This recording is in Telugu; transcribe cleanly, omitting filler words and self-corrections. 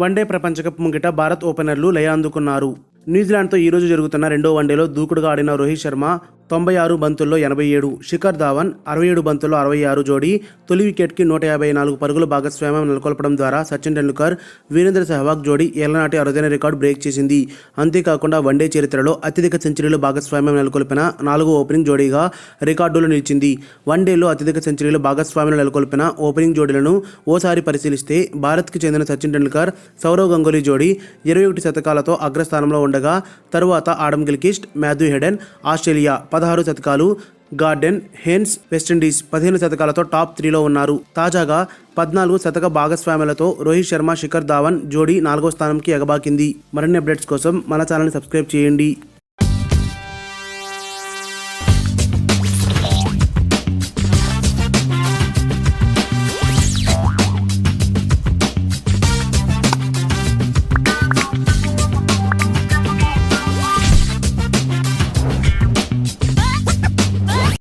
వన్డే ప్రపంచ కప్ ముంగిట భారత్ ఓపెనర్లు లయ అందుకున్నారు. న్యూజిలాండ్తో ఈరోజు జరుగుతున్న రెండో వన్డేలో దూకుడుగా ఆడిన రోహిత్ శర్మ 96 బంతుల్లో 87, శిఖర్ ధావన్ 67 బంతుల్లో 66 జోడీ తొలి వికెట్కి 154 పరుగుల భాగస్వామ్యం నెలకొల్పడం ద్వారా సచిన్ టెండూల్కర్, వీరేంద్ర సెహ్వాగ్ జోడీ ఏళ్లనాటి అరుదైన రికార్డు బ్రేక్ చేసింది. అంతేకాకుండా వన్డే చరిత్రలో అత్యధిక సెంచరీల భాగస్వామ్యం నెలకొల్పిన 4వ ఓపెనింగ్ జోడీగా రికార్డులో నిలిచింది. వన్డేలో అత్యధిక సెంచరీల భాగస్వామ్యం నెలకొల్పిన ఓపెనింగ్ జోడీలను ఓసారి పరిశీలిస్తే భారత్కి చెందిన సచిన్ టెండూల్కర్, సౌరవ్ గంగూలీ జోడీ 21 శతకాలతో అగ్రస్థానంలో ఉండగా తరువాత Adam Gilchrist, Matthew Hayden Australia 16 శతకాలు, గార్డెన్ హెన్స్ వెస్టిండీస్ 15 శతకాలతో టాప్ 3లో ఉన్నారు. తాజాగా 14 శతక భాగస్వామ్యాలతో రోహిత్ శర్మ, శిఖర్ ధావన్ జోడీ 4వ స్థానంకి ఎగబాకింది. మరిన్ని అప్డేట్స్ కోసం మన ఛానల్ని సబ్స్క్రైబ్ చేయండి.